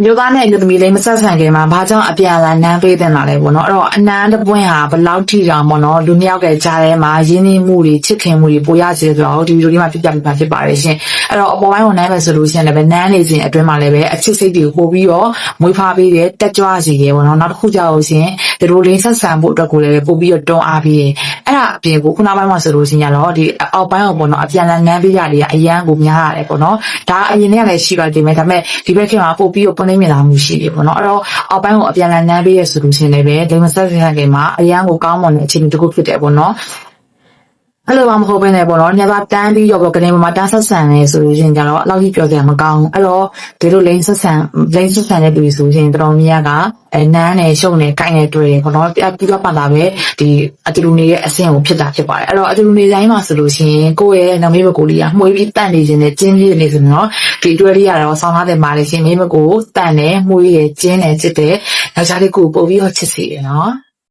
မျိုးသားနဲ့အမျိုးသမီးလေးမဆက်ဆံခင်မှာဘာကြောင့်အပြန်အလှန်နမ်းပေးတင်လာလဲပေါ့နော်အဲ့တော့အနမ်းတစ်ပွင့်ဟာဘယ်လောက်ထိတောင်ပေါ့နော်လူနှစ်ယောက်ကကြားထဲမှာရင်းနှီးမှုတွေချစ်ခင်မှုတွေပိုရစေဆိုတော့ဒီဗီဒီယိုလေးမှာပြပြပြဖြစ်ပါတယ်ရှင်အဲ့တော့အပေါ်ပိုင်းကိုနမ်းမယ်ဆိုလို့ရှိရင်လည်းပဲနမ်းနေစဉ်အတွင်းမှာလည်းပဲအချစ်စိတ်တွေကိုပို့ပြီးတော့မွေးဖွားပေးတယ်တက်ကြွစေတယ်ပေါ့နော်နောက်တစ်ခုကြောက်လို့ရှိရင်ဒီလိုလေးဆက်ဆံဖို့အတွက်ကိုလည်းပို့ပြီးတော့တွန်းအားပေးတယ်အဲ့ဒါအပြင်ကိုခုနောက်ပိုင်းမှာဆိုလို့ရှိရင်တော့ဒီအောက်ပိုင်းကိုပေါ့နော်အပြန်အလှန်နမ်းပေးရတွေကအရန်ကိုများရတယ်ပေါ့နော်ဒါအရင်ကလည်းရှိပါတယ်ဒါပေမဲ့ဒီဘက်ခေတ်မှာပို့ပြီးတော့ပွင့်လင်းမြင်လာမှုရှိတယ်ပေါ့နော်အဲ့တော့အောက်ပိုင်းကိုအပြန်အလှန်နမ်းပေးရဆိုလို့ရှိရင်လည်းပဲဒီမဆက်ဆံခင်မှာအရန်ကိုကောင်းမွန်တဲ့အခြေအနေတစ်ခုဖြစ်တယ်ပေါ့နော်အဲ့လိုမှမဟုတ်ဘဲနဲ့ပေါ့နော်ညသာတန်းပြီးတော့ကနေပေါ်မှာတန်းဆက်ဆံနေဆိုလို့ရှိရင်ကြတော့အလောက်ကြီးပြောစရာမကောင်းဘူးအဲ့တော့ဒီလိုလိန်ဆက်ဆံတဲ့လူဆိုရင်တော်တော်များများကနန်းနေရှုံနေကိုင်းနေတွေ့တယ်ပေါ့နော်ပြပြပါတာပဲဒီအတူတူနေရဲ့အဆင့်ကိုဖြစ်တာဖြစ်ပါတယ်အဲ့တော့အတူတူနေတိုင်းမှာဆိုလို့ရှိရင်ကိုယ့်ရဲ့နောက်မေးမကိုလေးကမှုေးပြီးတန့်နေခြင်းနဲ့ကျင်းပြီးနေဆိုတော့ဒီအတွဲလေးကတော့ဆောင်းထားတယ်မှာလေရှင်မေးမကိုတန့်နေမှုေးရကျင်းနေချစ်တယ်ယောက်ျားလေးကိုပို့ပြီးတော့ချစ်စီတယ်နော်